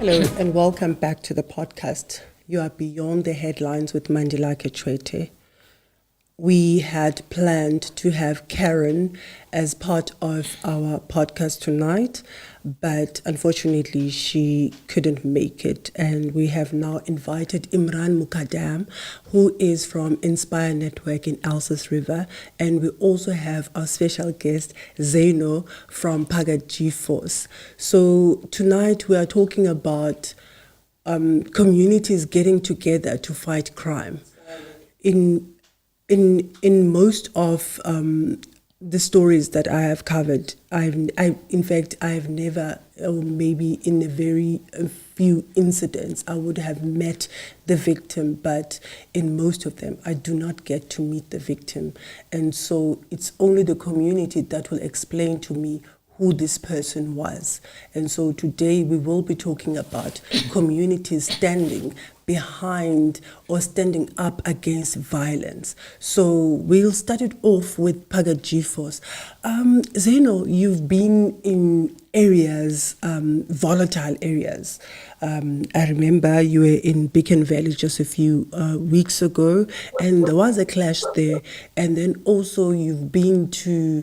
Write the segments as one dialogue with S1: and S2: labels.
S1: Hello and welcome back to the podcast. You are beyond the headlines with Mandilakhe Tshwete. We had planned to have Karen as part of our podcast tonight, but unfortunately she couldn't make it. And we have now invited Imraahn Mukaddam, who is from Inspire Network in Elsies Rivier. And we also have our special guest, Zaino from Pagad G-Force. So tonight we are talking about communities getting together to fight crime. In most of the stories that I have covered, in fact, I have never, or maybe in a very few incidents, I would have met the victim, but in most of them, I do not get to meet the victim. And so it's only the community that will explain to me who this person was. And so today we will be talking about communities standing behind or standing up against violence. So we'll start it off with Pagad G-Force. Zaino, you've been in areas, volatile areas. I remember you were in Beacon Valley just a few weeks ago, and there was a clash there. And then also you've been to,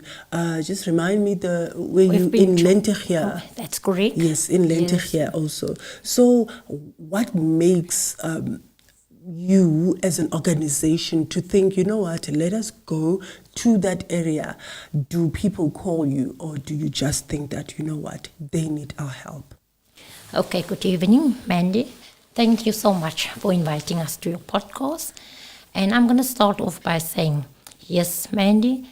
S1: just remind me, where you in Lentegia.
S2: Oh, that's correct.
S1: Yes, in Lentegia also. So what makes you as an organization to think, you know what, let us go to that area? Do people call you, or do you just think that, you know what, they need our help?
S2: Okay, good evening, Mandy. Thank you so much for inviting us to your podcast. And I'm going to start off by saying, yes, Mandy,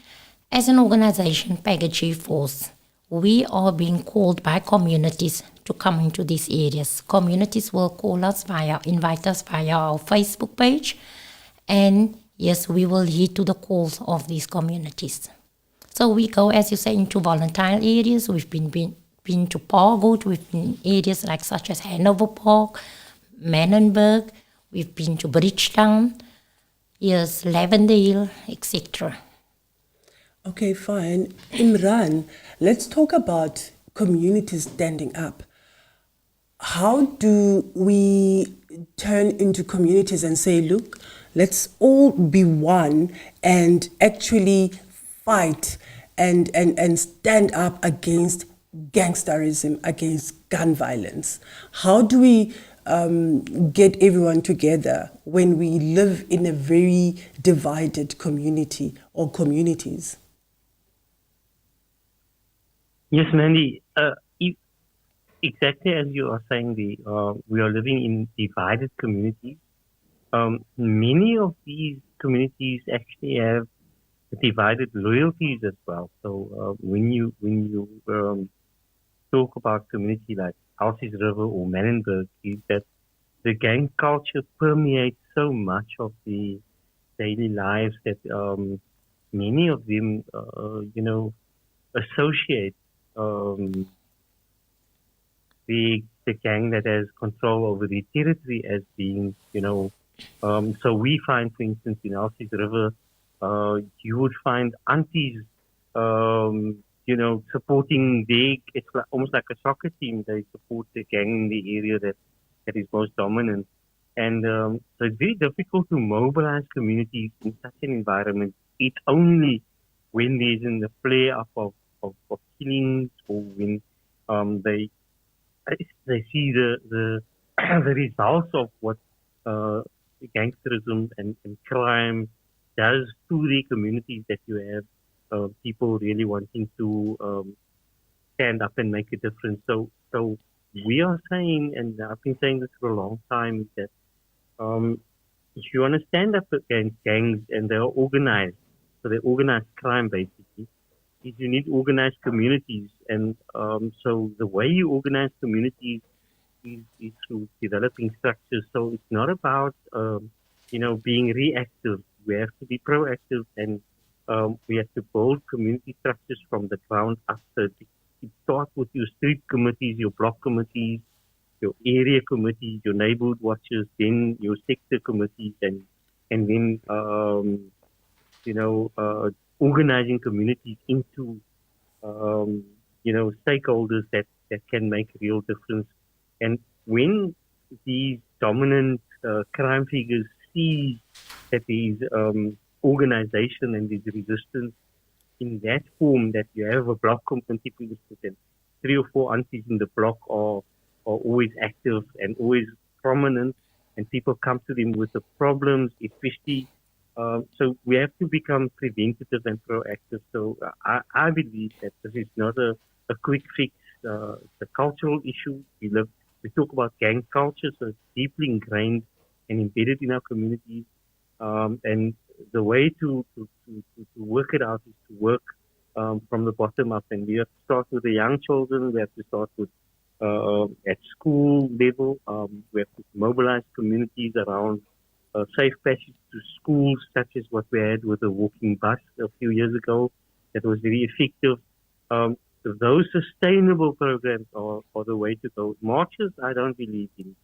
S2: as an organization, Pagad G-Force, we are being called by communities to come into these areas. Communities will call us invite us via our Facebook page. And yes, we will heed to the calls of these communities. So we go, as you say, into volatile areas. We've been to Pagad. We've been in areas like such as Hanover Park, Mannenberg. We've been to Bridgetown, yes, Lavendale, etc.
S1: Okay, fine. Imraahn, let's talk about communities standing up. How do we turn into communities and say, look, let's all be one and actually fight and stand up against gangsterism, against gun violence? How do we get everyone together when we live in a very divided community or communities?
S3: Yes, Mandy. Exactly as you are saying, we are living in divided communities. Many of these communities actually have divided loyalties as well. So when you talk about community like Elsies River or Mannenberg, is that the gang culture permeates so much of the daily lives that many of them, associate the gang that has control over the territory as being, so we find, for instance, in Elsies River, you would find aunties, supporting it's almost like a soccer team. They support the gang in the area that is most dominant. And so it's very difficult to mobilize communities in such an environment. It's only when there's in the flare-up of killings, or when they see the the results of what gangsterism and crime does to the communities, that you have people really wanting to stand up and make a difference. So we are saying, and I've been saying this for a long time, that if you want to stand up against gangs, and they are organized, so they organize crime basically, is you need organized communities. And so the way you organize communities is through developing structures. So it's not about being reactive. We have to be proactive, and we have to build community structures from the ground up. So it starts with your street committees, your block committees, your area committees, your neighborhood watches, then your sector committees, and then organizing communities into stakeholders that can make a real difference. And when these dominant crime figures see that there is organization and there's resistance in that form, that you have a block committee and 3 or 4 aunties in the block are always active and always prominent, and people come to them with the problems, especially. So we have to become preventative and proactive. So I believe that this is not a quick fix. It's a cultural issue. We talk about gang culture, so it's deeply ingrained and embedded in our communities. And the way to work it out is to work from the bottom up. And we have to start with the young children. We have to start with at school level. We have to mobilize communities around safe passage to schools, such as what we had with the walking bus a few years ago. That was very effective. Those sustainable programs are the way to go. Marches, I don't believe in.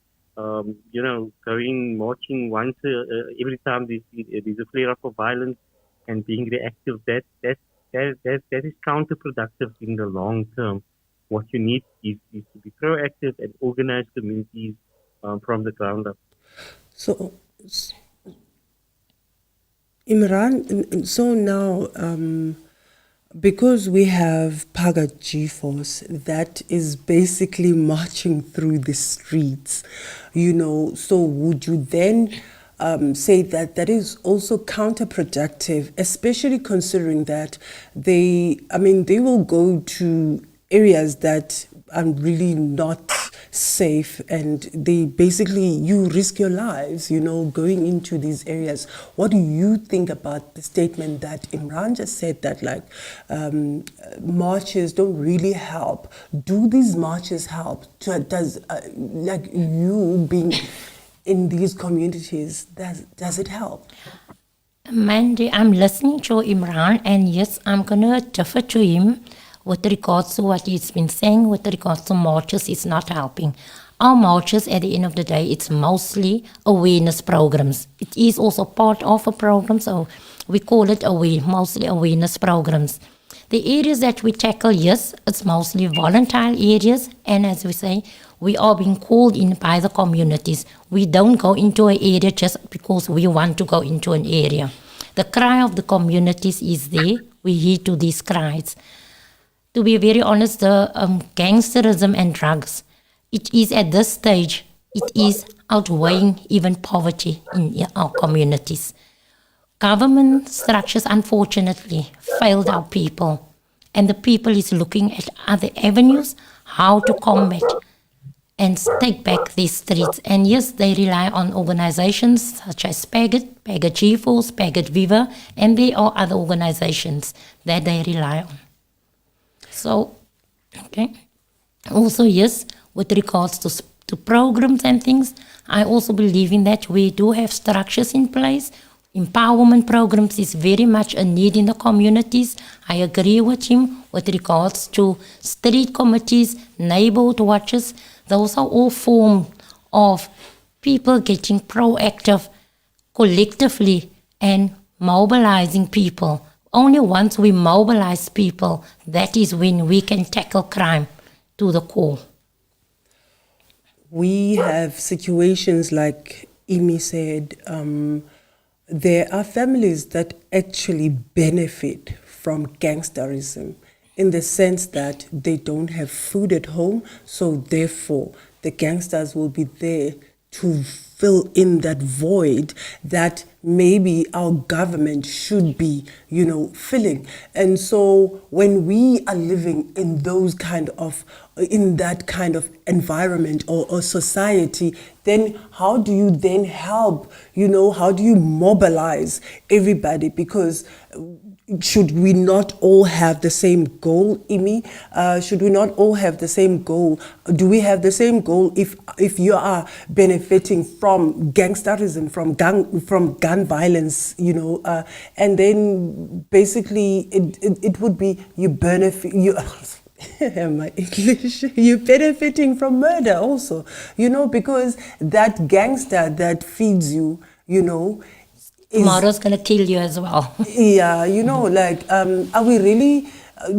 S3: Marching once every time there's a flare up of violence and being reactive, that is counterproductive in the long term. What you need is to be proactive and organize communities from the ground up.
S1: So, Imraahn, so now, because we have Pagad G-Force that is basically marching through the streets, so would you then say that is also counterproductive, especially considering that they will go to areas that are really not safe, and you risk your lives, going into these areas. What do you think about the statement that Imraahn just said, that marches don't really help? Do these marches help? Does you being in these communities, does it help?
S2: Mandy, I'm listening to Imraahn, and yes, I'm going to defer to him with regards to what he's been saying with regards to marches. It's not helping. Our marches, at the end of the day, it's mostly awareness programs. It is also part of a program, so we call it mostly awareness programs. The areas that we tackle, yes, it's mostly volatile areas, and as we say, we are being called in by the communities. We don't go into an area just because we want to go into an area. The cry of the communities is there. We heed to these cries. To be very honest, the gangsterism and drugs, it is at this stage, it is outweighing even poverty in our communities. Government structures, unfortunately, failed our people, and the people is looking at other avenues, how to combat and take back these streets. And yes, they rely on organizations such as Pagad G-Force, Pagad Viva, and there are other organizations that they rely on. So, okay. Also, yes, with regards to programs and things, I also believe in that we do have structures in place. Empowerment programs is very much a need in the communities. I agree with him with regards to street committees, neighborhood watches. Those are all forms of people getting proactive collectively and mobilizing people. Only once we mobilize people, that is when we can tackle crime to the core.
S1: We have situations like Imi said, there are families that actually benefit from gangsterism in the sense that they don't have food at home, so therefore the gangsters will be there to fill in that void that maybe our government should be, filling. And so when we are living in that kind of environment or society, then how do you then help, how do you mobilize everybody? Because should we not all have the same goal, Imi? Should we not all have the same goal? Do we have the same goal if you are benefiting from gangsterism, from gun violence, and then basically it would be you benefit my English, you're benefiting from murder also, because that gangster that feeds you,
S2: Tomorrow's going to kill you as well.
S1: Yeah, are we really,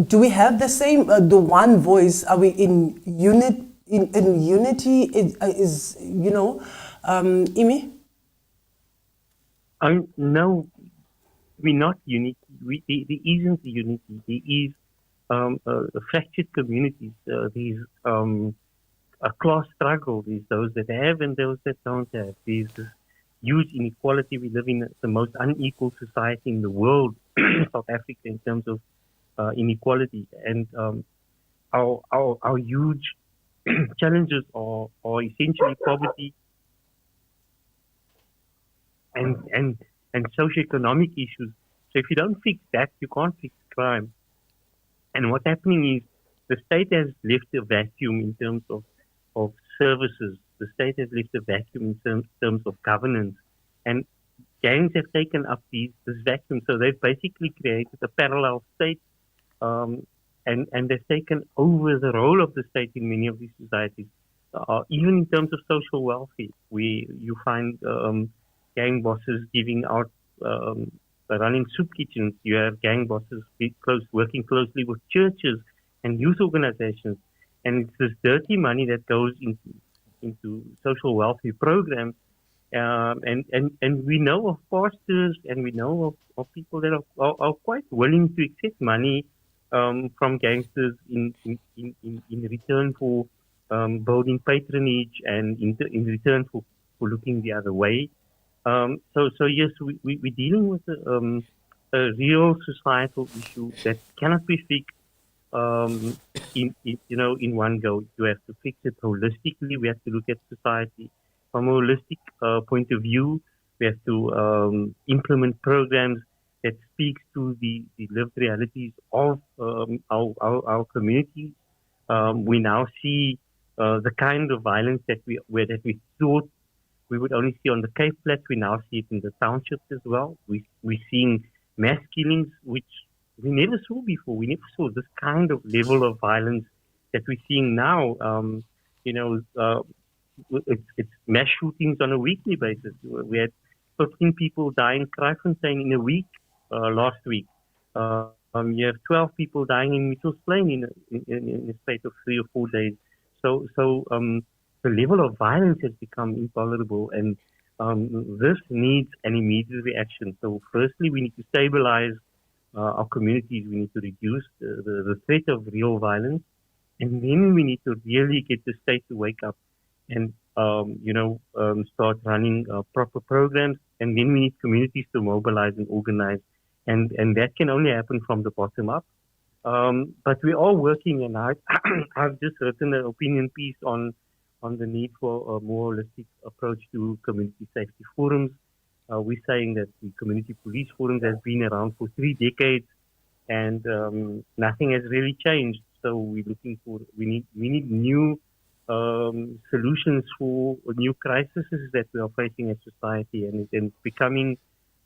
S1: do we have the same, the one voice? Are we in in unity is Imi?
S3: No, we're not unity. There isn't unity. There is fractured communities. These a class struggle. There's those that have and those that don't have. There's this huge inequality. We live in the most unequal society in the world, South Africa, in terms of inequality. And our huge challenges are essentially poverty and socioeconomic issues. So if you don't fix that, you can't fix crime. And what's happening is the state has left a vacuum in terms of services. The state has left a vacuum in terms of governance. And gangs have taken up this vacuum. So they've basically created a parallel state, and they've taken over the role of the state in many of these societies. Even in terms of social welfare, you find gang bosses giving out, running soup kitchens. You have gang bosses working closely with churches and youth organizations. And it's this dirty money that goes into social welfare programs. And we know of pastors and we know of people that are quite willing to accept money from gangsters in return for building patronage and in return for looking the other way. So yes, we're dealing with a real societal issue that cannot be fixed in one go. You have to fix it holistically. We have to look at society from a holistic point of view. We have to implement programs that speaks to the lived realities of our communities. We now see the kind of violence that we thought we would only see on the Cape Flats. We now see it in the townships as well. We're seeing mass killings, which we never saw before. We never saw this kind of level of violence that we're seeing now. It's mass shootings on a weekly basis. We had 15 people dying in Kraaifontein in a week last week. You have 12 people dying in Mitchell's Plain in a space of 3 or 4 days. So the level of violence has become intolerable, and this needs an immediate reaction. So firstly, we need to stabilize our communities. We need to reduce the threat of real violence, and then we need to really get the state to wake up and start running proper programs. And then we need communities to mobilize and organize, and that can only happen from the bottom up. But we are working, and I've just written an opinion piece on the need for a more holistic approach to community safety forums. We're saying that the community police forums has been around for 3 decades, and nothing has really changed. So we're looking for we need new solutions for new crises that we are facing as society, and it's becoming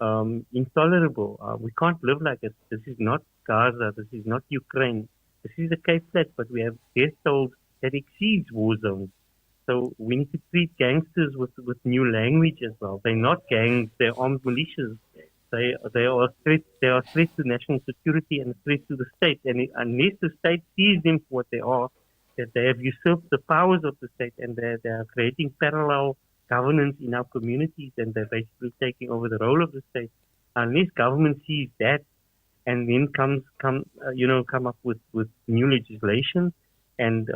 S3: intolerable. We can't live like this. This is not Gaza. This is not Ukraine. This is the Cape Flats, but we have death tolls that exceeds war zones. So we need to treat gangsters with new language as well. They're not gangs. They're armed militias. They are a threat. They are a threat to national security and a threat to the state. And unless the state sees them for what they are, that they have usurped the powers of the state, and they are creating parallel governance in our communities, and they're basically taking over the role of the state. Unless government sees that, and then come up with new legislation, and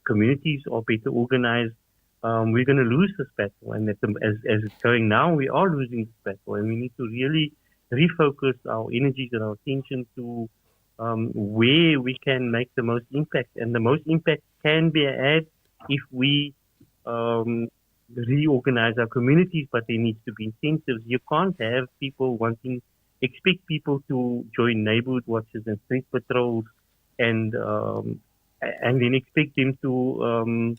S3: communities are better organized, we're going to lose this battle. And as it's going now, we are losing this battle, and we need to really refocus our energies and our attention to where we can make the most impact. And the most impact can be had if we reorganize our communities, but there needs to be incentives. You can't have people expect people to join neighborhood watches and street patrols, and then expect them to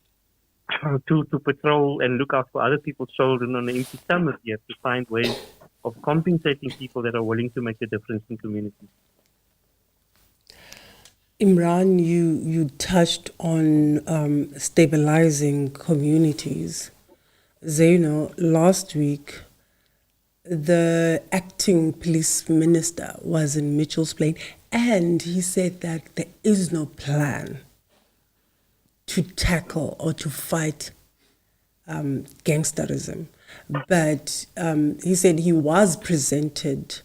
S3: patrol and look out for other people's children on an empty stomach. You have to find ways of compensating people that are willing to make a difference in communities.
S1: Imraahn, you touched on stabilizing communities. Zaino, last week, the acting police minister was in Mitchell's Plain, and he said that there is no plan to tackle or to fight gangsterism. But he said he was presented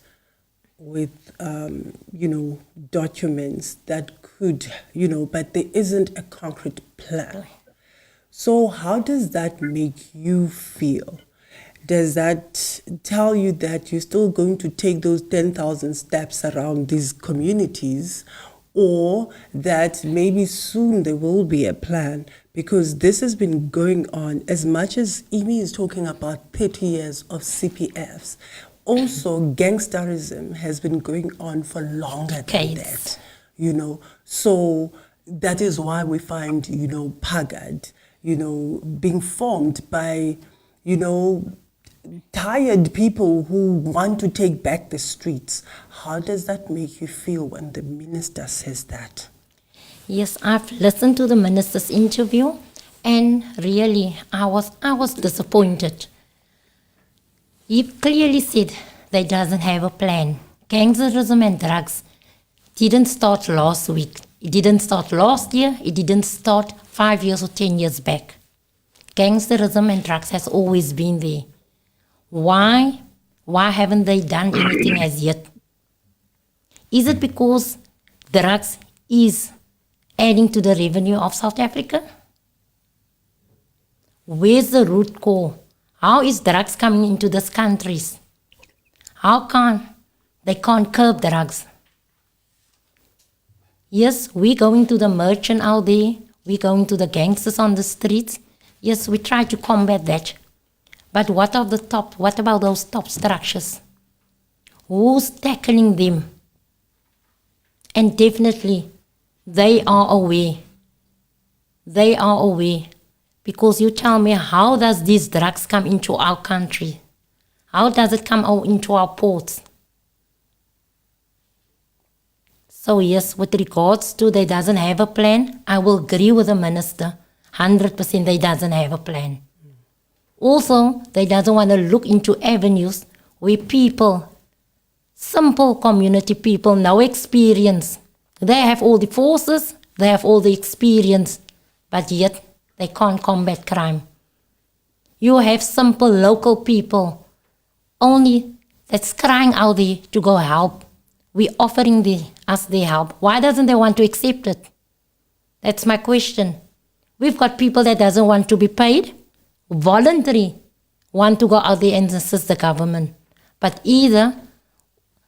S1: with, documents that could, but there isn't a concrete plan. So how does that make you feel? Does that tell you that you're still going to take those 10,000 steps around these communities, or that maybe soon there will be a plan? Because this has been going on, as much as Imi is talking about 30 years of CPFs, also gangsterism has been going on for longer than that, So that is why we find, Pagad, being formed by, tired people who want to take back the streets. How does that make you feel when the minister says that?
S2: Yes, I've listened to the minister's interview, and really, I was disappointed. He clearly said they doesn't have a plan. Gangsterism and drugs didn't start last week. It didn't start last year. It didn't start 5 years or 10 years back. Gangsterism and drugs has always been there. Why? Why haven't they done anything as yet? Is it because drugs is adding to the revenue of South Africa? Where's the root cause? How is drugs coming into these countries? How come they can't curb drugs? Yes, we're going to the merchant out there. We're going to the gangsters on the streets. Yes, we try to combat that. But what about those top structures? Who's tackling them? And definitely, they are aware. They are aware. Because you tell me, how does these drugs come into our country? How does it come out into our ports? So yes, with regards to they doesn't have a plan, I will agree with the minister. 100% they doesn't have a plan. Also, they doesn't want to look into avenues where people, simple community people, no experience. They have all the forces, they have all the experience, but yet they can't combat crime. You have simple local people, only that's crying out there to go help. We're offering us their help. Why doesn't they want to accept it? That's my question. We've got people that doesn't want to be paid, voluntary, want to go out there and assist the government. But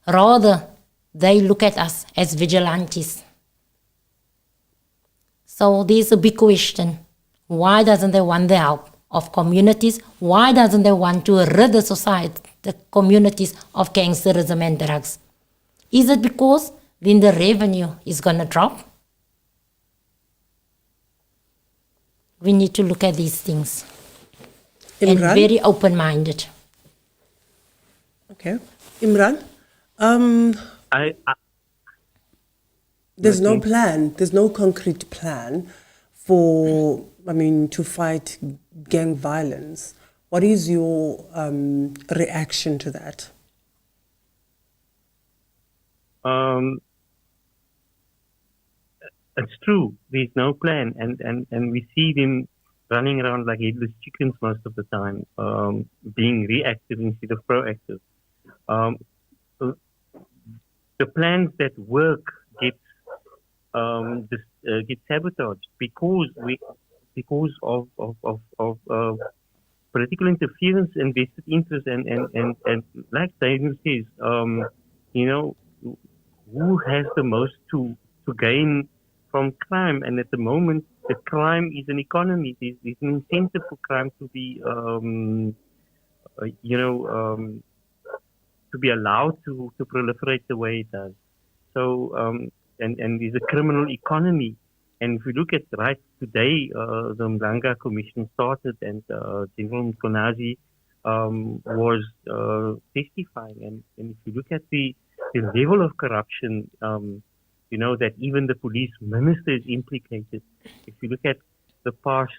S2: rather, they look at us as vigilantes. So there's a big question. Why doesn't they want the help of communities? Why doesn't they want to rid the society, the communities of gangsterism and drugs? Is it because then the revenue is going to drop? We need to look at these things.
S1: Imraahn?
S2: And very open-minded.
S1: Okay. Imraahn? There's no plan. There's no concrete plan to fight gang violence. What is your reaction to that?
S3: It's true. There's no plan, and we see them running around like headless chickens most of the time, being reactive instead of proactive. The plans that work get sabotaged because of political interference and vested interest, and like Zainu says, who has the most to gain from crime? And at the moment, the crime is an economy. There's an incentive for crime to be, to be allowed to proliferate the way it does. So, and there's a criminal economy. And if we look at right today, the Mlanga Commission started, and General Mkonazi was testifying. And if you look at the level of corruption, that even the police minister is implicated. If you look at the past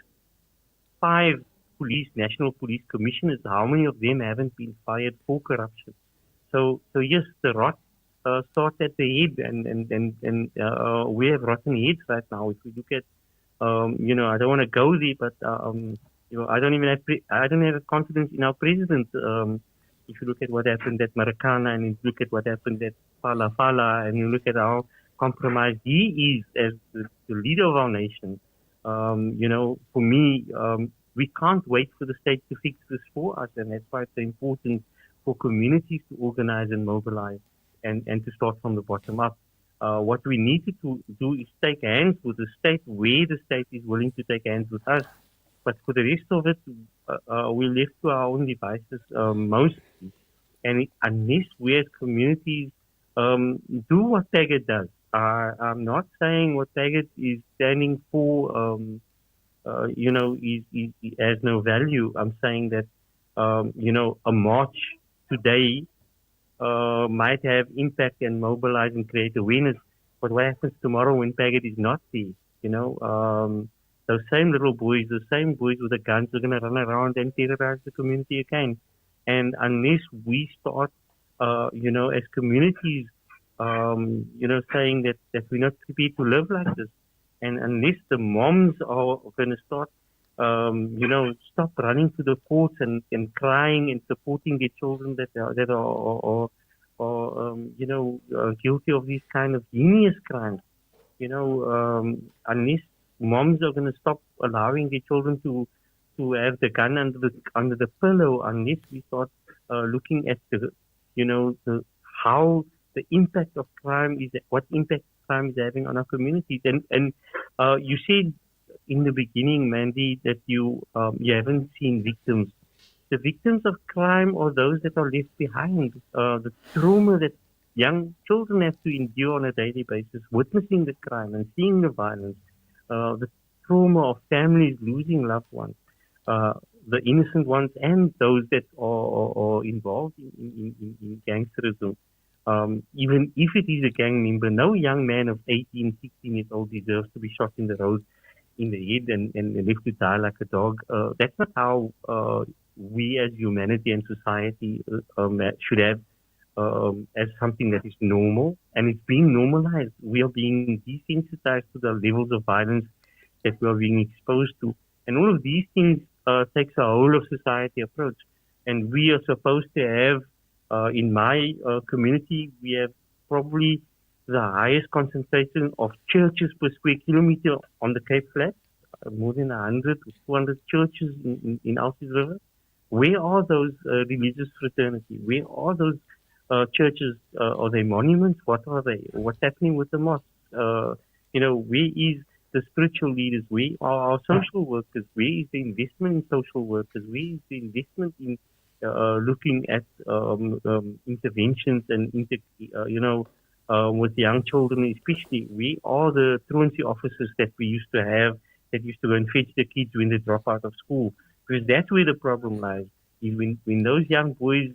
S3: 5 national police commissioners, how many of them haven't been fired for corruption? So yes, the rot starts at the head, and we have rotten heads right now. If we look at I don't want to go there, but I don't even have I don't have confidence in our president. If you look at what happened at Marikana, and you look at what happened at Fala Fala, and you look at how compromised he is as the leader of our nation, for me, we can't wait for the state to fix this for us, and that's why it's so important for communities to organize and mobilize and to start from the bottom up. What we need to do is take hands with the state where the state is willing to take hands with us. But for the rest of it, we're left to our own devices mostly. And unless we as communities do what Pagad does, I'm not saying what Pagad is standing for, has no value. I'm saying that, a march today might have impact and mobilize and create awareness. But what happens tomorrow when Pagad is not there? Those same little boys, the same boys with the guns are going to run around and terrorize the community again. And unless we start, as communities, saying that we're not prepared to live like this, and unless the moms are going to start, stop running to the courts and crying and supporting their children that are guilty of these kind of heinous crimes, unless moms are going to stop allowing their children to have the gun under the pillow, unless we start looking at how the impact of crime is, what impact crime is having on our communities. And you said in the beginning, Mandy, that you haven't seen victims. The victims of crime are those that are left behind. The trauma that young children have to endure on a daily basis, witnessing the crime and seeing the violence, the trauma of families losing loved ones, the innocent ones and those that are involved in gangsterism. Even if it is a gang member, no young man of 18, 16 years old deserves to be shot in the road, in the head, and left to die like a dog. That's not how we as humanity and society should have as something that is normal, and it's being normalized. We are being desensitized to the levels of violence that we are being exposed to, and all of these things takes a whole of society approach. And we are supposed to have, in my community, we have probably the highest concentration of churches per square kilometer on the Cape Flats, more than 100 or 200 churches in Elsies River. Where are those religious fraternity? Where are those churches? Are they monuments? What are they? What's happening with the mosques? Where is the spiritual leaders? Where are our social workers? Where is the investment in social workers? Where is the investment in looking at interventions and with young children especially? Where are the truancy officers that we used to have that used to go and fetch the kids when they drop out of school? Because that's where the problem lies. When those young boys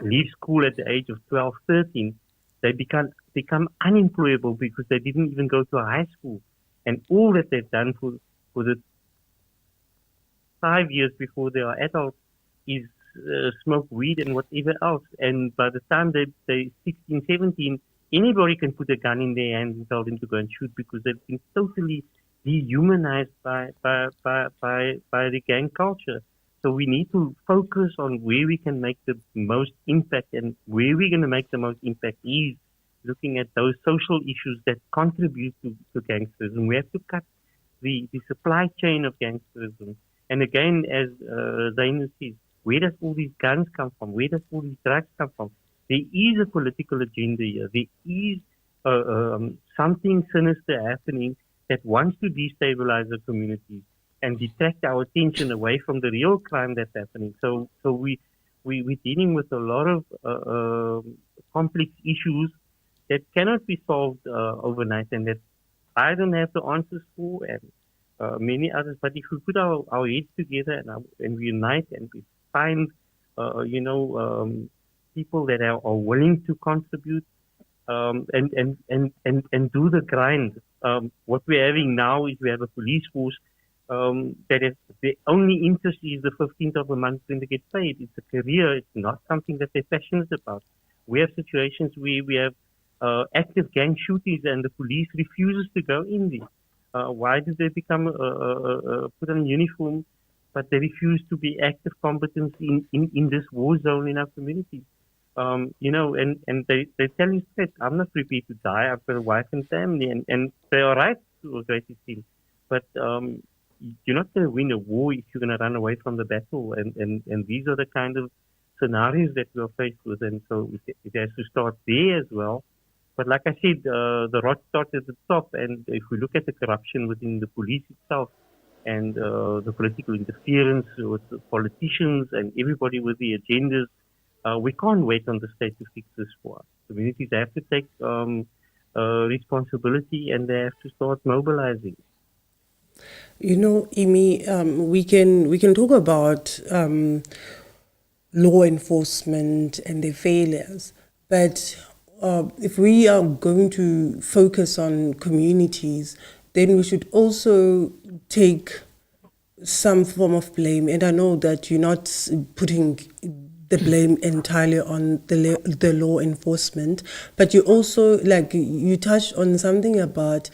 S3: leave school at the age of 12, 13, they become unemployable because they didn't even go to a high school. And all that they've done for the 5 years before they are adults is smoke weed and whatever else. And by the time they're 16, 17, anybody can put a gun in their hand and tell them to go and shoot because they've been totally dehumanized by the gang culture. So we need to focus on where we can make the most impact, and where we're going to make the most impact is looking at those social issues that contribute to gangsterism. We have to cut the supply chain of gangsterism. And again, as Zainu says, where does all these guns come from? Where does all these drugs come from? There is a political agenda here. There is something sinister happening that wants to destabilize the community and detract our attention away from the real crime that's happening. So we're dealing with a lot of complex issues that cannot be solved overnight, and that I don't have the answers for, and many others. But if we put our heads together and we unite and we find, people that are willing to contribute and do the grind. What we're having now is we have a police force that is, the only interest is the 15th of the month when they get paid. It's a career. It's not something that they're passionate about. We have situations where we have active gang shootings and the police refuses to go in there. Why do they become put on uniform, but they refuse to be active combatants in this war zone in our communities? And they tell you straight, I'm not prepared to die. I've got a wife and family, and they are right to a great extent. But you're not going to win a war if you're going to run away from the battle. And these are the kind of scenarios that we are faced with. And so it has to start there as well. But like I said, the rot starts at the top. And if we look at the corruption within the police itself and the political interference with the politicians and everybody with the agendas, we can't wait on the state to fix this for us. Communities have to take responsibility, and they have to start mobilizing.
S1: Imi, we can talk about law enforcement and their failures, but if we are going to focus on communities, then we should also take some form of blame. And I know that you're not putting the blame entirely on the law enforcement, but you also, like, you touched on something about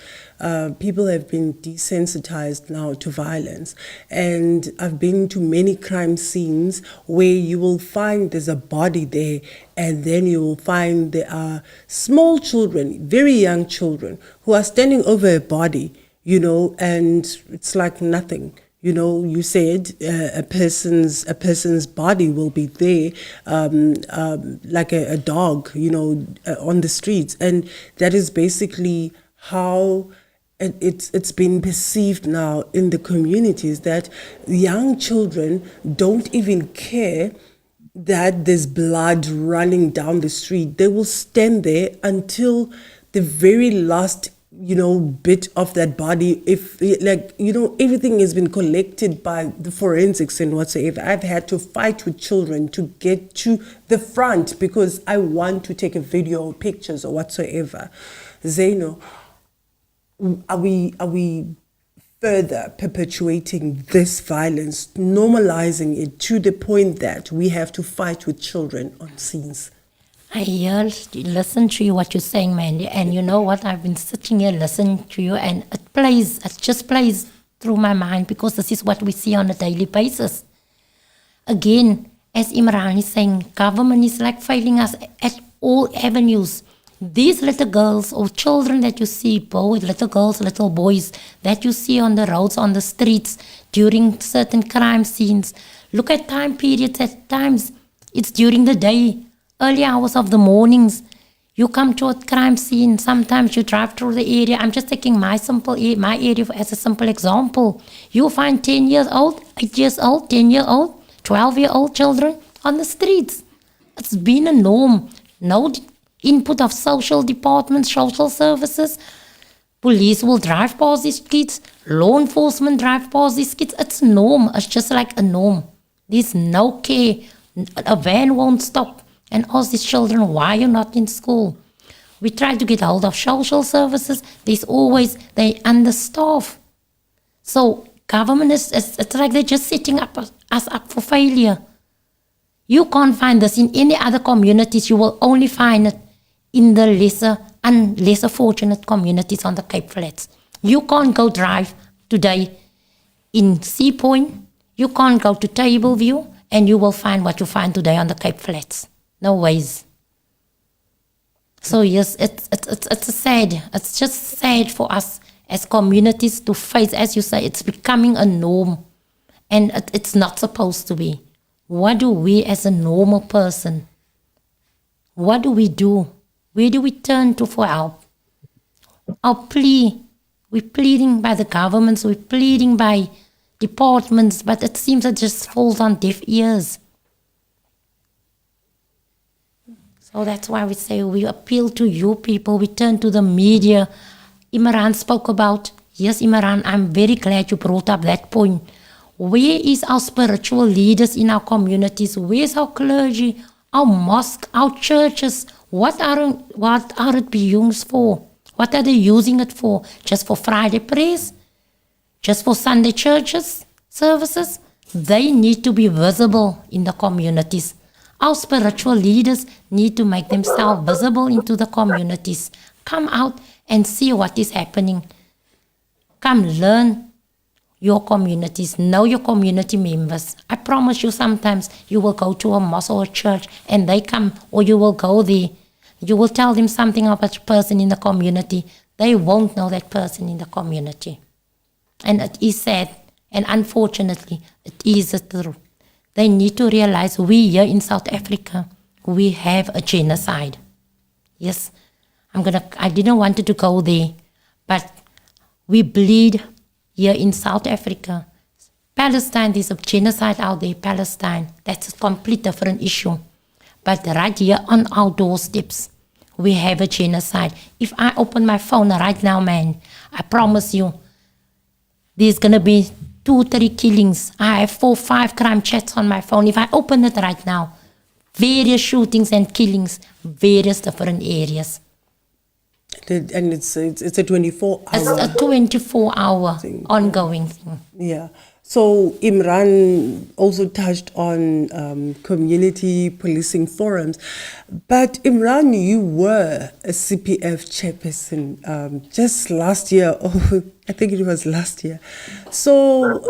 S1: people have been desensitized now to violence. And I've been to many crime scenes where you will find there's a body there, and then you will find there are small children, very young children, who are standing over a body, and it's like nothing. You said a person's body will be there, like a dog, on the streets, and that is basically how it's been perceived now in the communities, that young children don't even care that there's blood running down the street. They will stand there until the very last bit of that body, if everything has been collected by the forensics and whatsoever. I've had to fight with children to get to the front because I want to take a video or pictures or whatsoever. Zaino, are we further perpetuating this violence, normalizing it to the point that we have to fight with children on scenes?
S2: I listen to you what you're saying, Mandy, and you know what? I've been sitting here listening to you, and it just plays through my mind because this is what we see on a daily basis. Again, as Imraahn is saying, government is like failing us at all avenues. These little girls or children that you see, both little girls, little boys, that you see on the roads, on the streets, during certain crime scenes, look at time periods. At times, it's during the day, early hours of the mornings. You come to a crime scene, sometimes you drive through the area. I'm just taking my area as a simple example. You find 10 years old, 8 years old, 10-year-old, 12-year-old children on the streets. It's been a norm. No input of social departments, social services. Police will drive past these kids. Law enforcement drive past these kids. It's a norm. It's just like a norm. There's no care. A van won't stop and ask these children, why you're not in school. We try to get hold of social services. They understaff. So government it's like they're just setting us up for failure. You can't find this in any other communities. You will only find it in the lesser fortunate communities on the Cape Flats. You can't go drive today in Sea Point. You can't go to Tableview and you will find what you find today on the Cape Flats. No ways. So yes, it's sad. It's just sad for us as communities to face, as you say, it's becoming a norm. And it's not supposed to be. What do we as a normal person, what do we do? Where do we turn to for help? Our plea, we're pleading by the governments, we're pleading by departments, but it seems it just falls on deaf ears. So that's why we say we appeal to you people, we turn to the media. Imraahn spoke about, yes, Imraahn, I'm very glad you brought up that point. Where is our spiritual leaders in our communities? Where's our clergy, our mosque, our churches? What are it being used for? What are they using it for? Just for Friday prayers? Just for Sunday churches, services? They need to be visible in the communities. Our spiritual leaders need to make themselves visible into the communities. Come out and see what is happening. Come learn your communities, know your community members. I promise you, sometimes you will go to a mosque or a church and they come, or you will go there. You will tell them something about a person in the community. They won't know that person in the community. And it is sad, and unfortunately, it is the truth. They need to realize we here in South Africa, we have a genocide. Yes, I didn't want to go there, but we bleed here in South Africa. Palestine, there's a genocide out there, Palestine. That's a complete different issue. But right here on our doorsteps, we have a genocide. If I open my phone right now, man, I promise you, there's going to be 2-3 killings. I have 4-5 crime chats on my phone. If I open it right now, various shootings and killings, various different areas.
S1: And it's a 24-hour.
S2: It's a 24-hour
S1: thing,
S2: ongoing thing.
S1: Yeah. So Imraahn also touched on community policing forums. But Imraahn, you were a CPF chairperson just last year. Oh, I think it was last year. So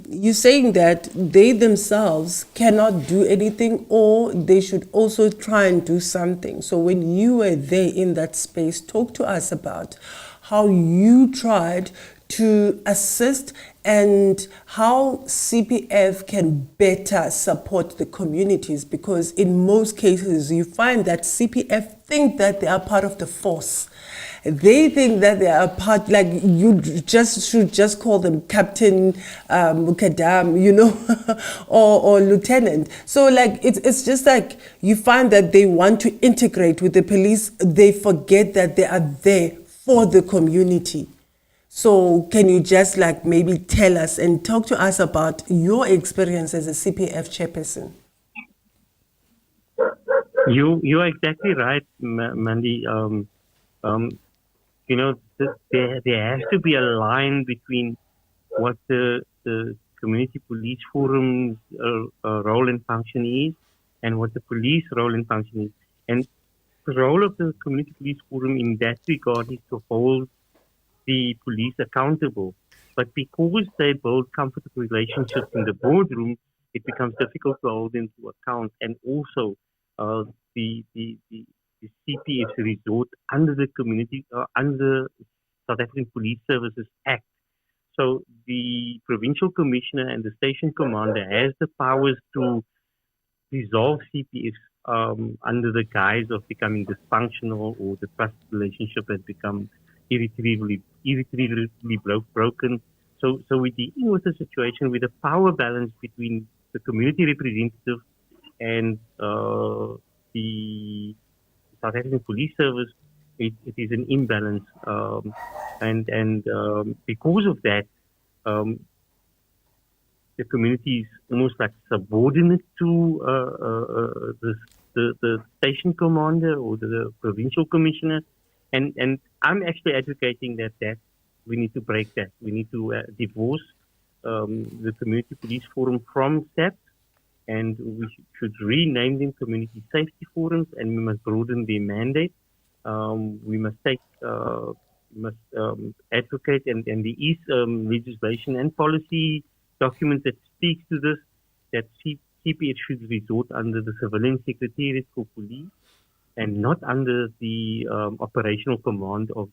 S1: you're saying that they themselves cannot do anything, or they should also try and do something. So when you were there in that space, talk to us about how you tried to assist and how CPF can better support the communities, because in most cases you find that CPF think that they are part of the force. They think that they are part, like you should just call them Captain Mukaddam, you know, or Lieutenant. So like it's just like you find that they want to integrate with the police. They forget that they are there for the community. So can you just like maybe tell us and talk to us about your experience as a CPF chairperson?
S3: You are exactly right, Mandy. You know, there has to be a line between what the community police forum's role and function is, and what the police role and function is. And the role of the community police forum in that regard is to hold the police accountable. But because they build comfortable relationships in the boardroom, it becomes difficult to hold them to account. And also, the CPF resort under the community, under South African Police Services Act. So the provincial commissioner and the station commander has the powers to dissolve CPFs under the guise of becoming dysfunctional, or the trust relationship has become irretrievably broken. So we're dealing with a situation with a power balance between the community representative and the South African Police Service. It is an imbalance, and because of that, the community is almost like subordinate to the station commander or the provincial commissioner, and I'm actually advocating that we need to break that. We need to divorce the community police forum from SAP, and we should rename them community safety forums, and we must broaden their mandate. We must advocate, and there is legislation and policy documents that speaks to this, that CPF should resort under the civilian secretariat for police and not under the operational command of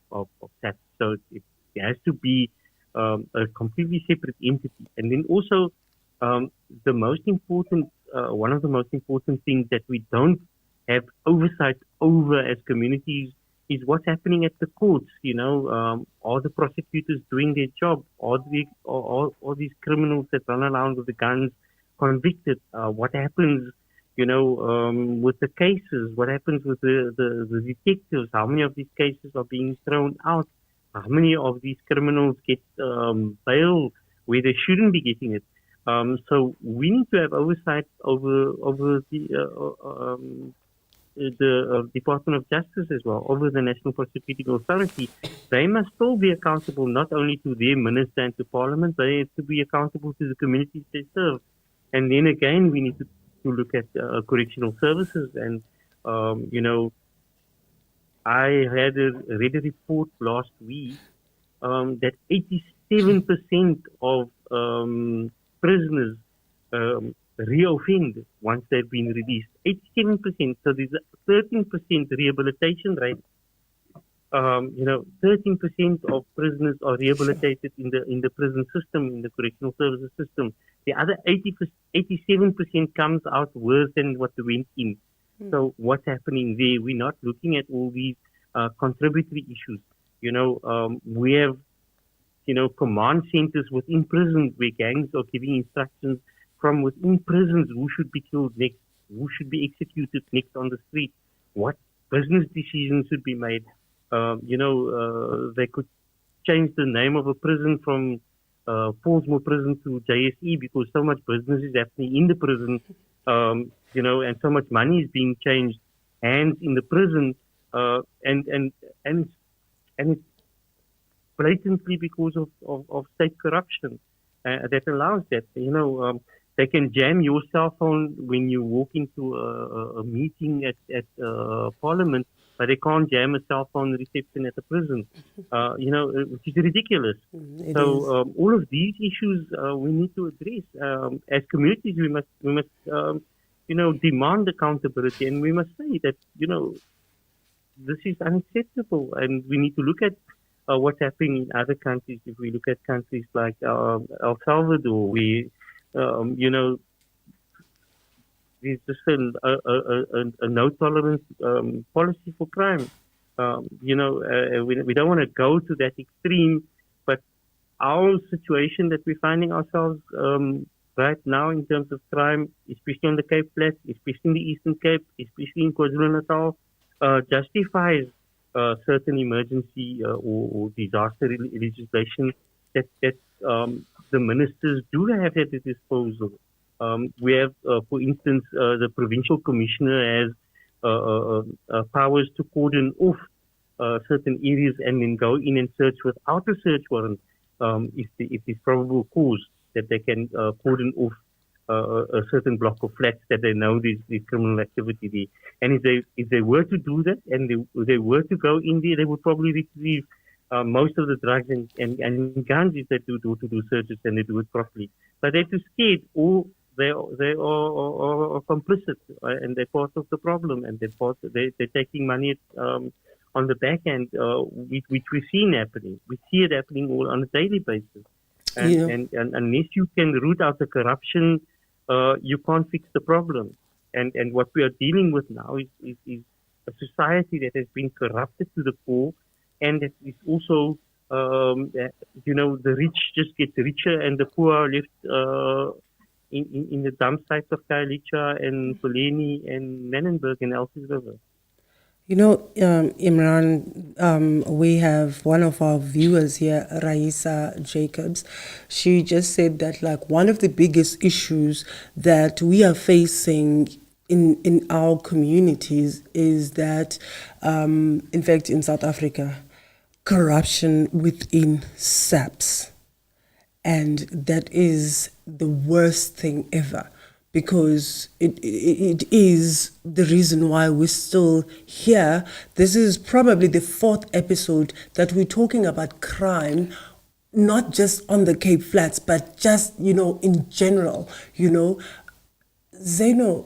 S3: SAP. So it has to be a completely separate entity. And then also the most important, one of the most important things that we don't have oversight over as communities is what's happening at the courts. You know, are the prosecutors doing their job? Are these criminals that run around with the guns convicted? What happens, you know, with the cases? What happens with the detectives? How many of these cases are being thrown out? How many of these criminals get bail where they shouldn't be getting it? So we need to have oversight over the Department of Justice as well, over the National Prosecuting Authority. They must still be accountable not only to their minister and to Parliament, they have to be accountable to the communities they serve. And then again, we need to look at correctional services. And, you know, I read a report last week that 87% of prisoners reoffend once they've been released. 87%. So there's a 13% rehabilitation rate. 13% of prisoners are rehabilitated in the prison system, in the correctional services system. The other 87% comes out worse than what they went in. So what's happening there? We're not looking at all these contributory issues. We have, command centers within prisons where gangs are giving instructions from within prisons who should be killed next, who should be executed next on the street, what business decisions should be made. They could change the name of a prison from Portsmouth prison to JSE because so much business is happening in the prison, and so much money is being changed hands in the prison, and it's blatantly because of state corruption that allows that. They can jam your cell phone when you walk into a meeting at Parliament, but they can't jam a cell phone reception at a prison, which is ridiculous. All of these issues we need to address. As communities, we must demand accountability, and we must say that, this is unacceptable, and we need to look at what's happening in other countries. If we look at countries like El Salvador, there's just a no tolerance policy for crime. We don't want to go to that extreme, but our situation that we're finding ourselves right now in terms of crime, especially on the Cape Flats, especially in the Eastern Cape, especially in KwaZulu-Natal, justifies certain emergency or disaster legislation that the ministers do have at their disposal. We have, for instance, the provincial commissioner has powers to cordon off certain areas and then go in and search without a search warrant if there's probable cause that they can cordon off a certain block of flats that they know there's criminal activity there. And if they were to do that and they were to go in there, they would probably retrieve most of the drugs and guns if they do searches and they do it properly. But they're too scared, or they are complicit, and they're part of the problem, and they're taking money on the back end, which we've seen happening. We see it happening all on a daily basis. And unless you can root out the corruption, you can't fix the problem. And what we are dealing with now is a society that has been corrupted to the core, and that is also, the rich just get richer, and the poor are left in the dump sites of Khayelitsha and Poleni and Menenberg and Elsies River.
S1: Imran, we have one of our viewers here, Raisa Jacobs. She just said that one of the biggest issues that we are facing in our communities is that, in fact, in South Africa, corruption within SAPS. And that is the worst thing ever, because it is the reason why we're still here. This is probably the 4th episode that we're talking about crime, not just on the Cape Flats, but just, in general, Zaino,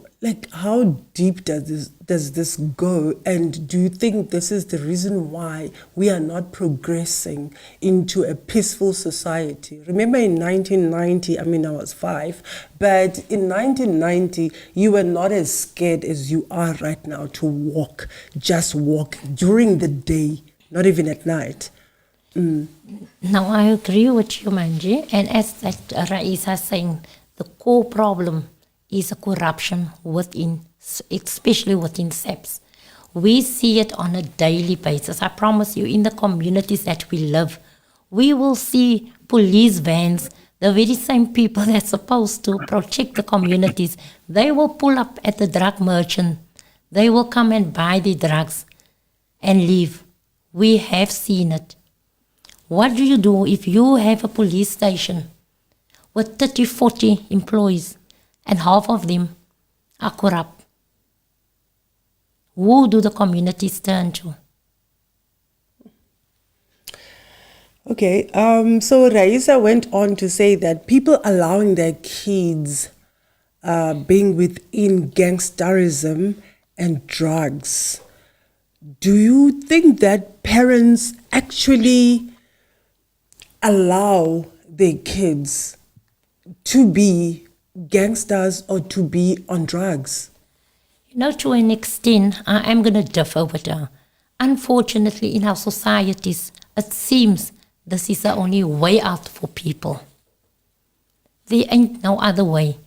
S1: how deep does this go? And do you think this is the reason why we are not progressing into a peaceful society? Remember in 1990, I was 5, but in 1990, you were not as scared as you are right now to just walk during the day, not even at night.
S2: Now, I agree with you, Manji. And as that Raisa is saying, the core problem is a corruption within, especially within SAPS. We see it on a daily basis. I promise you, in the communities that we live, we will see police vans, the very same people that's supposed to protect the communities. They will pull up at the drug merchant. They will come and buy the drugs and leave. We have seen it. What do you do if you have a police station with 30, 40 employees and half of them are corrupt? Who do the communities turn to?
S1: Okay, so Raisa went on to say that people allowing their kids being within gangsterism and drugs. Do you think that parents actually allow their kids to be gangsters or to be on drugs?
S2: To an extent, I am going to differ with her. Unfortunately, in our societies, it seems this is the only way out for people. There ain't no other way.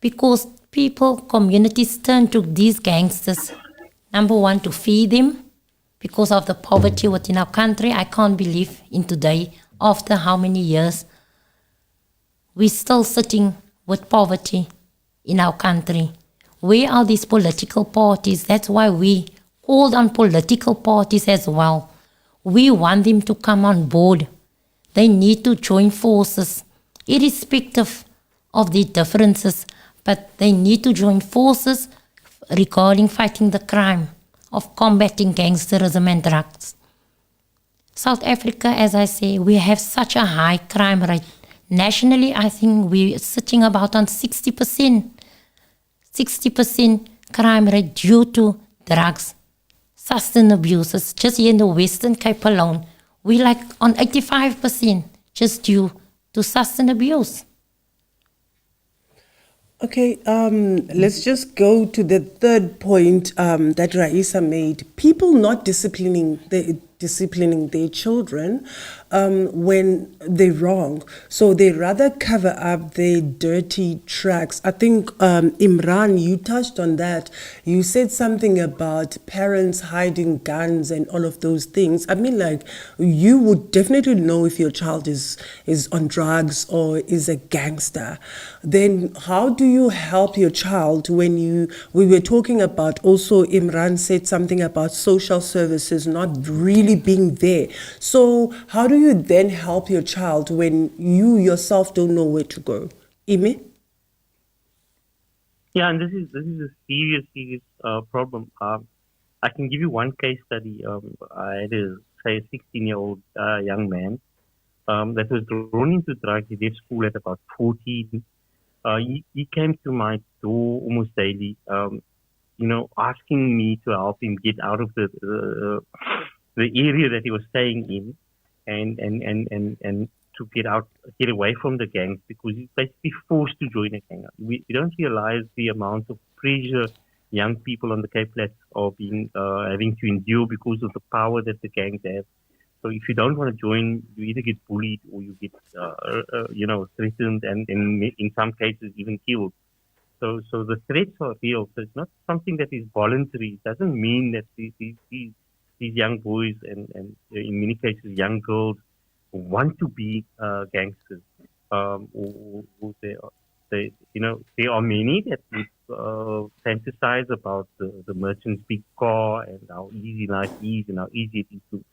S2: Because people, communities turn to these gangsters, number one, to feed them. Because of the poverty within our country, I can't believe in today, after how many years, we're still sitting with poverty in our country. Where are these political parties? That's why we called on political parties as well. We want them to come on board. They need to join forces, irrespective of the differences, but they need to join forces regarding fighting the crime of combating gangsterism and drugs. South Africa, as I say, we have such a high crime rate. Nationally, I think we're sitting about on 60%. 60% crime rate due to drugs, substance abuses. Just here in the Western Cape alone, we like on 85% just due to substance abuse.
S1: Okay, let's just go to the third point that Raisa made. People not disciplining their children when they're wrong. So they rather cover up their dirty tracks. I think, Imran, you touched on that. You said something about parents hiding guns and all of those things. I mean, like, you would definitely know if your child is on drugs or is a gangster. Then how do you help your child when we were talking about, also Imran said something about social services not really being there. So how do you then help your child when you yourself don't know where to go? Ime?
S3: Yeah, and this is a serious problem. I can give you one case study. I had a 16-year-old young man that was drawn into drugs. He left school at about 14. He came to my door almost daily, asking me to help him get out of the area that he was staying in, and to get away from the gangs, because he's basically forced to join a gang. We don't realize the amount of pressure young people on the Cape Flats are having to endure because of the power that the gangs have. So if you don't want to join, you either get bullied or you get, threatened and in some cases even killed. So the threats are real. So it's not something that is voluntary. It doesn't mean that these young boys and in many cases young girls want to be gangsters. Or there are many that would fantasize about the merchant's big car and how easy life is and how easy it is to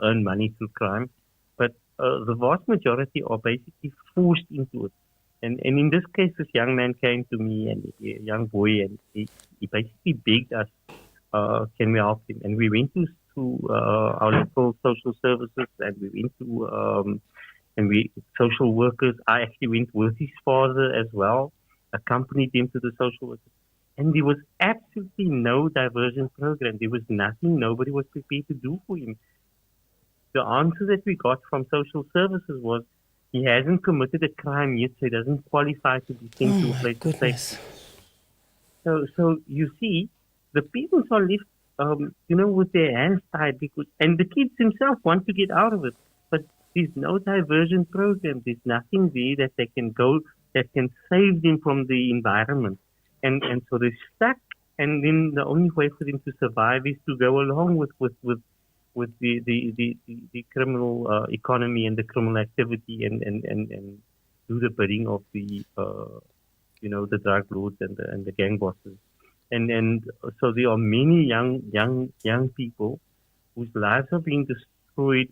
S3: earn money through crime. But the vast majority are basically forced into it. And in this case, this young man came to me, and a young boy, and he basically begged us, can we help him? And we went to our local social services, and we went to social workers. I actually went with his father as well, accompanied him to the social workers. And there was absolutely no diversion program. There was nothing. Nobody was prepared to do for him. The answer that we got from social services was, he hasn't committed a crime yet, so he doesn't qualify to be sent to a place of safety. So you see, the parents are left, with their hands tied, and the kids themselves want to get out of it, but there's no diversion program. There's nothing there that they can go that can save them from the environment, and so they're stuck. And then the only way for them to survive is to go along with the criminal economy and the criminal activity, and do the bidding of the the drug lords and the gang bosses, and so there are many young people whose lives are being destroyed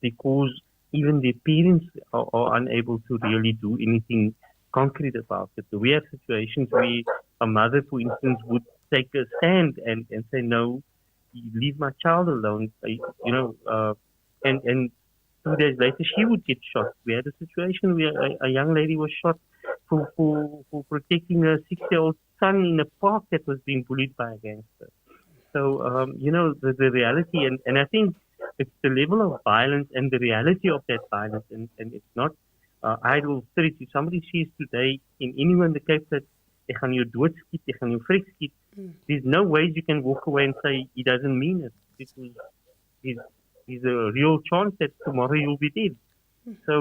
S3: because even their parents are unable to really do anything concrete about it. So we have situations where a mother, for instance, would take a stand and say, no, leave my child alone, and 2 days later she would get shot. We had a situation where a young lady was shot for protecting her 6-year-old son in a park that was being bullied by a gangster. So, the reality, and I think it's the level of violence and the reality of that violence, and it's not idle threats. If somebody sees today anywhere in the Cape that ek gaan jou doodskiet, ek gaan jou vrek skiet, there's no ways you can walk away and say he doesn't mean it. Because there's a real chance that tomorrow you'll be dead. So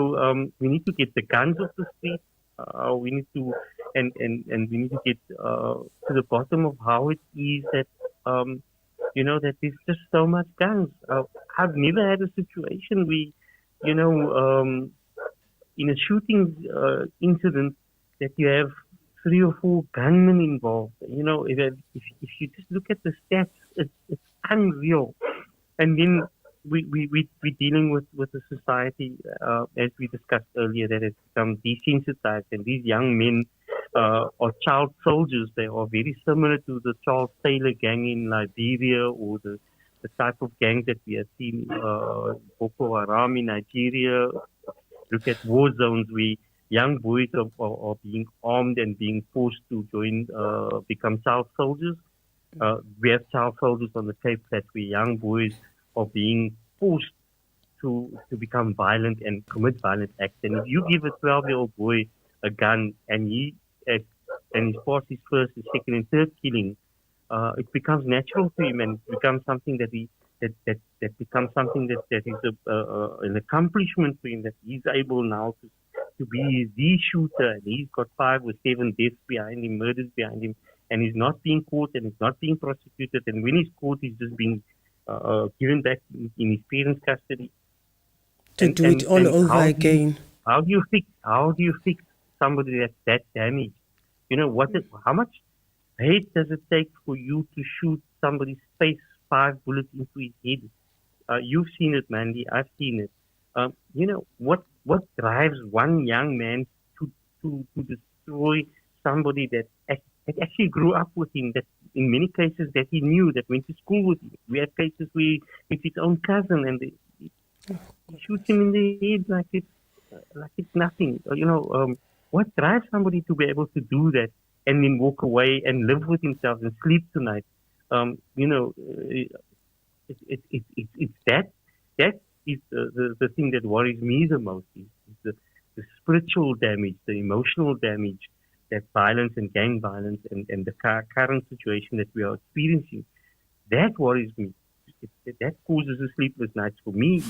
S3: we need to get the guns off the street. We need to and we need to get to the bottom of how it is that that there's just so much guns. I've never had a situation where in a shooting incident that you have 3 or 4 gunmen involved. If you just look at the stats, it's unreal. And then we're dealing with a society, as we discussed earlier, that has become desensitized, and these young men are child soldiers. They are very similar to the Charles Taylor gang in Liberia, or the type of gang that we have seen, Boko Haram in Nigeria. Look at war zones where young boys are being armed and being forced to join, become child soldiers. We have child soldiers on the Cape that where young boys are being forced to become violent and commit violent acts. And if you give a 12-year-old boy a gun and he's past his first, his second, and third killing, it becomes natural to him, and it becomes something that becomes something that is an accomplishment for him, that he's able now to be the shooter, and he's got 5 or 7 deaths behind him, murders behind him, and he's not being caught and he's not being prosecuted, and when he's caught, he's just being given back in his parents' custody.
S1: To do it all over again.
S3: How do you fix somebody that's that damaged? How much hate does it take for you to shoot somebody's face 5 bullets into his head? You've seen it, Mandy. I've seen it. What drives one young man to destroy somebody that actually grew up with him, that in many cases that he knew, that went to school with him? We have cases where it's his own cousin and he shoots him in the head like it's nothing. What drives somebody to be able to do that and then walk away and live with himself and sleep tonight? It's that is the thing that worries me the most, is the spiritual damage, the emotional damage that violence and gang violence and the current situation that we are experiencing, that worries me. That causes the sleepless nights for me.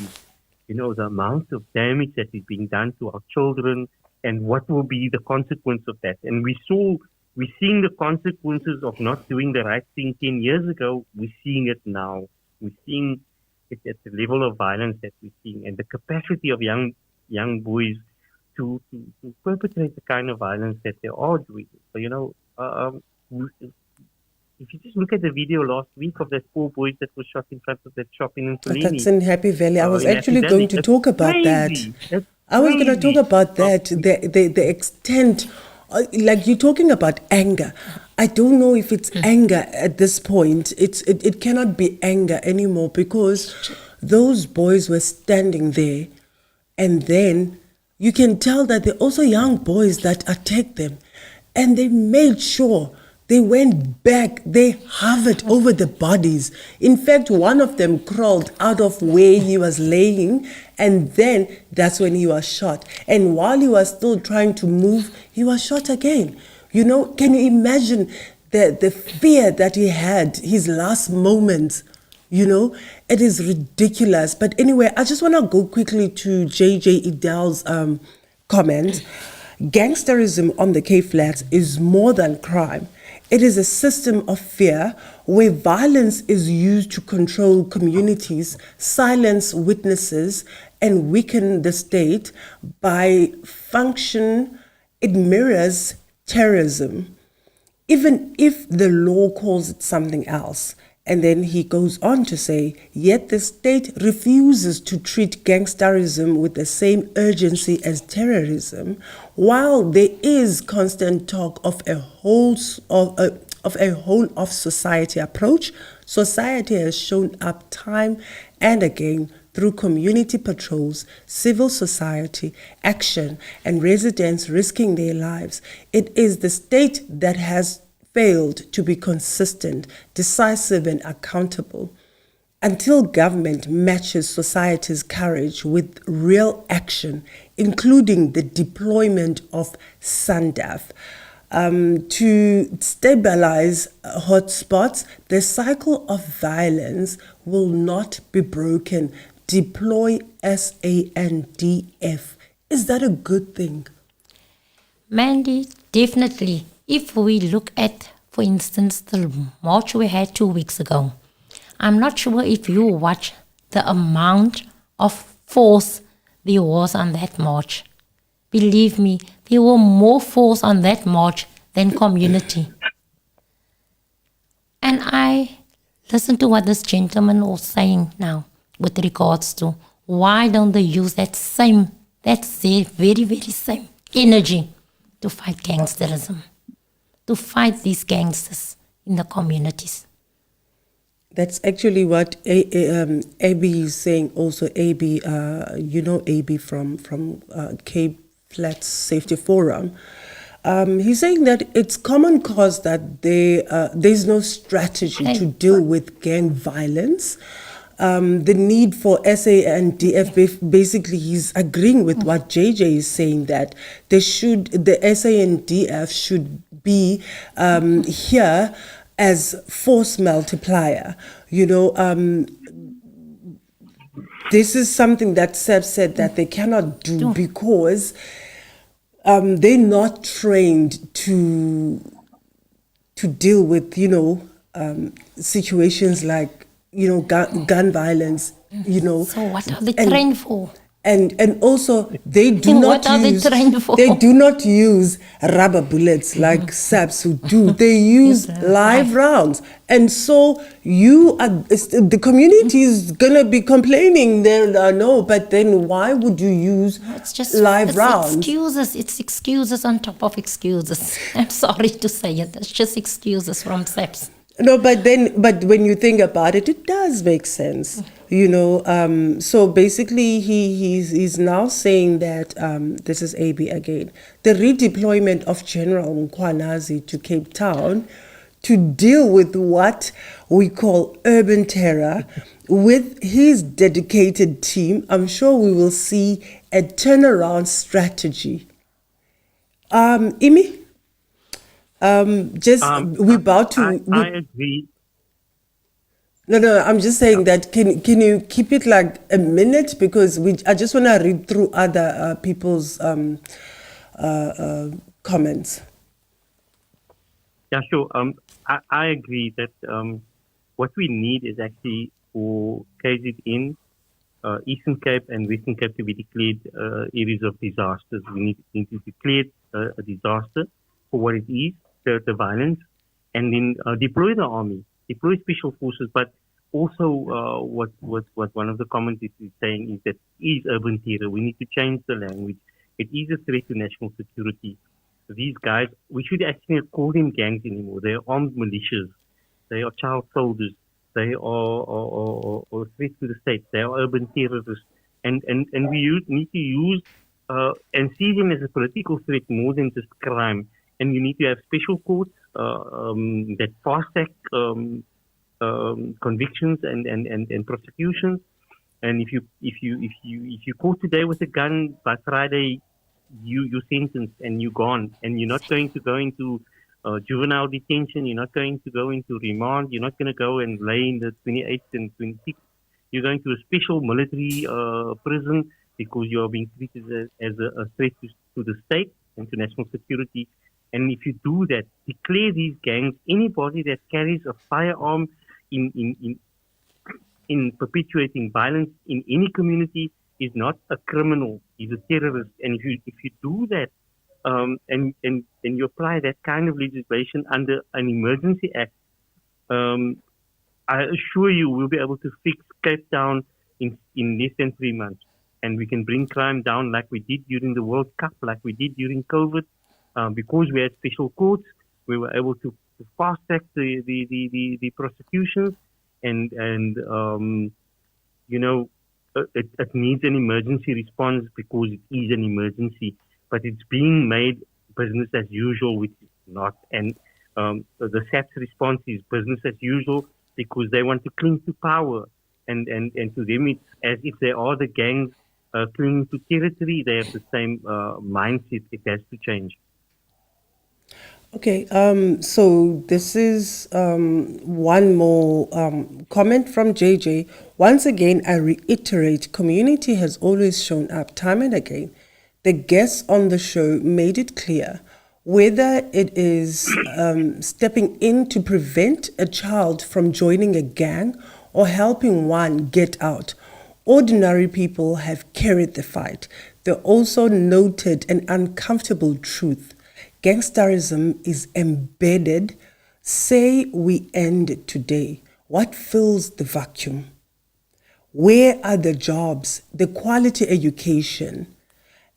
S3: The amount of damage that is being done to our children, and what will be the consequence of that. And we're seeing the consequences of not doing the right thing 10 years ago. We're seeing it now. We're seeing it at the level of violence that we're seeing, and the capacity of young boys to perpetrate the kind of violence that they are doing. So, if you just look at the video last week of that 4 boys that were shot in front of that shop in Imraahn.
S1: That's in Happy Valley. I was actually going to talk about that. I was going to talk about that, the extent, like you're talking about anger. I don't know if it's anger at this point. It cannot be anger anymore, because those boys were standing there, and then you can tell that they're also young boys that attacked them, and they made sure they went back. They hovered over the bodies. In fact, one of them crawled out of where he was laying, and then that's when he was shot. And while he was still trying to move, he was shot again. Can you imagine the fear that he had, his last moments? It is ridiculous. But anyway, I just want to go quickly to JJ Idel's comment. Gangsterism on the Cape Flats is more than crime. It is a system of fear where violence is used to control communities, silence witnesses, and weaken the state. By function, it mirrors terrorism, even if the law calls it something else. And then he goes on to say, yet the state refuses to treat gangsterism with the same urgency as terrorism, while there is constant talk of of a whole of society approach, society has shown up time and again through community patrols, civil society, action, and residents risking their lives. It is the state that has failed to be consistent, decisive, and accountable. Until government matches society's courage with real action, including the deployment of SANDF, to stabilize hotspots, the cycle of violence will not be broken. Deploy SANDF. Is that a good thing?
S2: Mandy, definitely. If we look at, for instance, the march we had 2 weeks ago, I'm not sure if you watch the amount of force there was on that march. Believe me, there were more force on that march than community. And I listen to what this gentleman was saying now with regards to why don't they use that very, very same energy to fight gangsterism, to fight these gangsters in the communities.
S1: That's actually what AB is saying. Also, AB, you know AB from Cape Flats Safety Forum. He's saying that it's common cause that there's no strategy to deal with gang violence. The need for SANDF, basically he's agreeing with what JJ is saying, that the SANDF should be here as force multiplier. This is something that SEP said that they cannot do because they're not trained to deal with, situations like, gun violence,
S2: So what are they trained for?
S1: And also they do not use rubber bullets like SAPs who do. They use live rounds. And so the community is gonna be complaining no, but then why would you use live rounds?
S2: It's excuses on top of excuses. I'm sorry to say it. It's just excuses from SAPs.
S1: No, but when you think about it, it does make sense, So basically, he's now saying that this is AB again, the redeployment of General Mkhwanazi to Cape Town to deal with what we call urban terror with his dedicated team. I'm sure we will see a turnaround strategy. Imi? We're about to.
S3: I agree.
S1: No, I'm just saying that. Can you keep it like a minute, because I just want to read through other people's comments.
S3: Yeah, sure. I agree that what we need is actually for KZN, Eastern Cape and Western Cape to be declared areas of disasters. We need to declare a disaster for what it is, the violence, and then deploy the army, deploy special forces. But also, what one of the commentators is saying is that is urban terror. We need to change the language. It is a threat to national security. These guys, we should actually not call them gangs anymore. They are armed militias. They are child soldiers. They are a threat to the state. They are urban terrorists. And we need to use and see them as a political threat more than just crime. And you need to have special courts that fast track convictions and prosecutions. And if you caught today with a gun, by Friday you're sentenced and you're gone, and you're not going to go into juvenile detention. You're not going to go into remand. You're not going to go and lay in the 28th and 26th. You're going to a special military prison because you are being treated as a threat to the state and to national security. And if you do that, declare these gangs, anybody that carries a firearm in perpetuating violence in any community is not a criminal, he's a terrorist. And if you do that, and you apply that kind of legislation under an emergency act, I assure you we'll be able to fix Cape Town in less than 3 months. And we can bring crime down like we did during the World Cup, like we did during COVID. Because we had special courts, we were able to fast track the prosecutions, and it needs an emergency response because it is an emergency, but it's being made business as usual, which is not. And the SAP's response is business as usual because they want to cling to power, and to them it's as if they are the gangs clinging to territory. They have the same mindset. It has to change.
S1: Okay, so this is one more comment from JJ. Once again, I reiterate, community has always shown up time and again. The guests on the show made it clear, whether it is stepping in to prevent a child from joining a gang or helping one get out. Ordinary people have carried the fight. They also noted an uncomfortable truth. Gangsterism is embedded. Say we end today. What fills the vacuum? Where are the jobs, the quality education,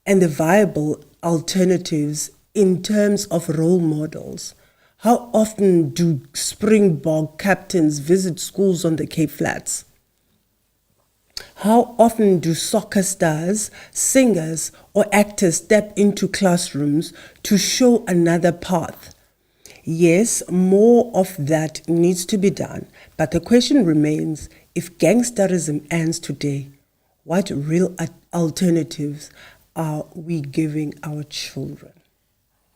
S1: and the viable alternatives in terms of role models? How often do Springbok captains visit schools on the Cape Flats? How often do soccer stars, singers, or actors step into classrooms to show another path? Yes, more of that needs to be done, but the question remains, if gangsterism ends today, what real alternatives are we giving our children?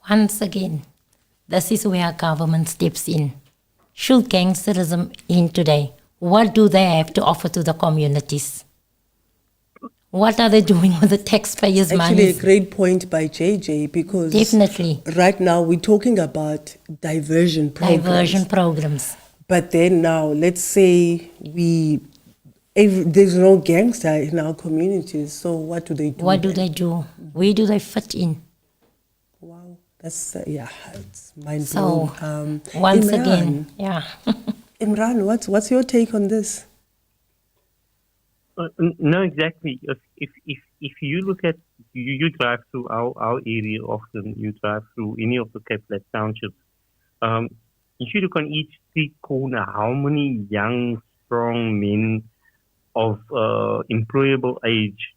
S2: Once again, this is where government steps in. Should gangsterism end today, what do they have to offer to the communities? What are they doing with the taxpayers' money?
S1: Actually, a great point by JJ, because
S2: Definitely.
S1: Right now we're talking about diversion programs. But then now, let's say there's no gangster in our communities, so what do they do?
S2: What do they do? Where do they fit in?
S1: Wow, that's, it's mind-blowing.
S2: So, once again,
S1: Imraahn, what's your take on this?
S3: No, exactly. If you look at, you drive through our area often, you drive through any of the Cape Flats townships, if you look on each street corner, how many young, strong men of employable age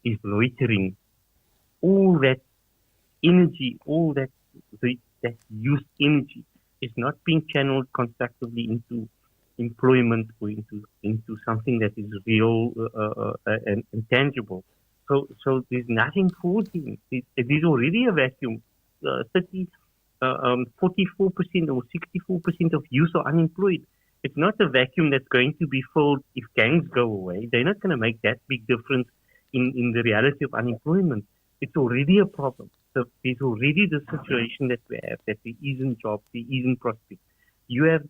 S3: is loitering? All that energy, all that youth energy is not being channeled constructively into employment or into something that is real and tangible. So there's nothing for them. There's already a vacuum. 44% or 64% of youth are unemployed. It's not a vacuum that's going to be filled if gangs go away. They're not going to make that big difference in the reality of unemployment. It's already a problem. So there's already the situation that we have, that there isn't jobs, there isn't prospects. You have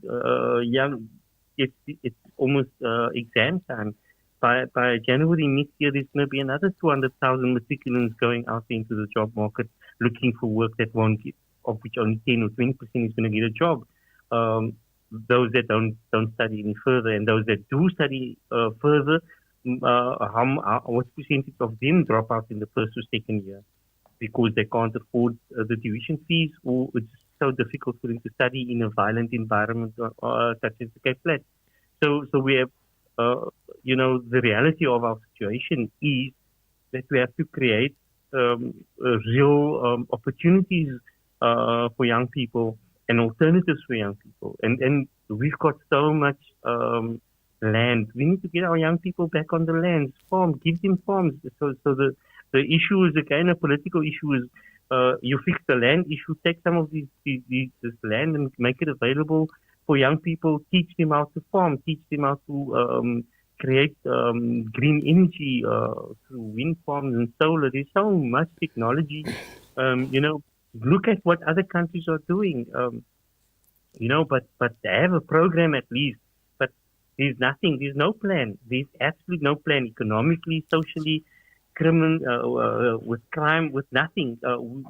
S3: young. It's almost exam time. By January next year, there's going to be another 200,000 matriculants going out into the job market looking for work that won't get, of which only 10 or 20% is going to get a job. Those that don't study any further, and those that do study further, what percentage of them drop out in the first or second year because they can't afford the tuition fees, or it's so difficult for them to study in a violent environment such as the Cape Flats. So we have, the reality of our situation is that we have to create real opportunities for young people and alternatives for young people. And we've got so much land. We need to get our young people back on the land, give them farms. So the issue is, again, a political issue is, you fix the land issue, take some of this land and make it available for young people, teach them how to farm, teach them how to create green energy through wind farms and solar. There's so much technology. Look at what other countries are doing. But they have a program at least. But there's nothing. There's no plan. There's absolutely no plan economically, socially, with crime, with nothing.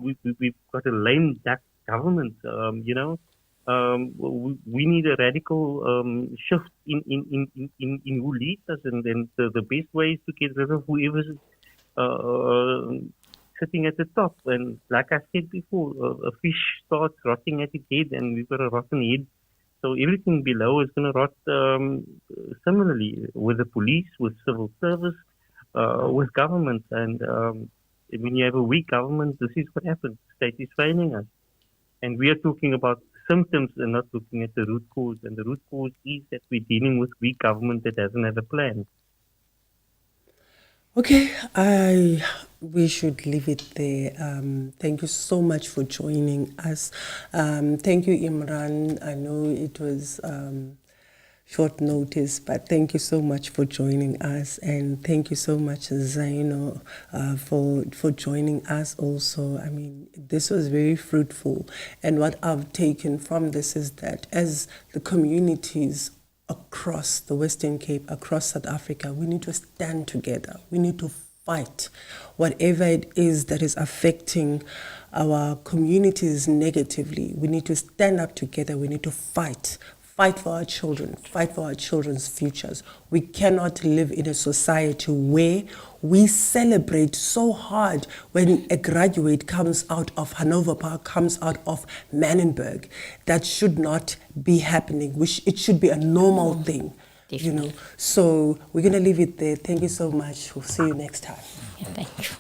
S3: We've got a lame duck government. We need a radical shift in who leads us, and then the best way is to get rid of whoever's sitting at the top. And like I said before, a fish starts rotting at its head, and we've got a rotten head. So everything below is going to rot similarly with the police, with civil service, with government. And when you have a weak government, this is what happens. The state is failing us. And we are talking about symptoms and not looking at the root cause. And the root cause is that we're dealing with weak government that doesn't have a plan.
S1: Okay, we should leave it there. Thank you so much for joining us. Thank you, Imraahn. I know it was short notice, but thank you so much for joining us, and thank you so much, Zaino, for joining us also. I mean, this was very fruitful, and what I've taken from this is that as the communities across the Western Cape, across South Africa, we need to stand together. We need to fight whatever it is that is affecting our communities negatively. We need to stand up together. We need to fight for our children, fight for our children's futures. We cannot live in a society where we celebrate so hard when a graduate comes out of Hanover Park, comes out of Manenberg. That should not be happening. It should be a normal thing, you know. So we're going to leave it there. Thank you so much. We'll see you next time.
S2: Yeah, thank you.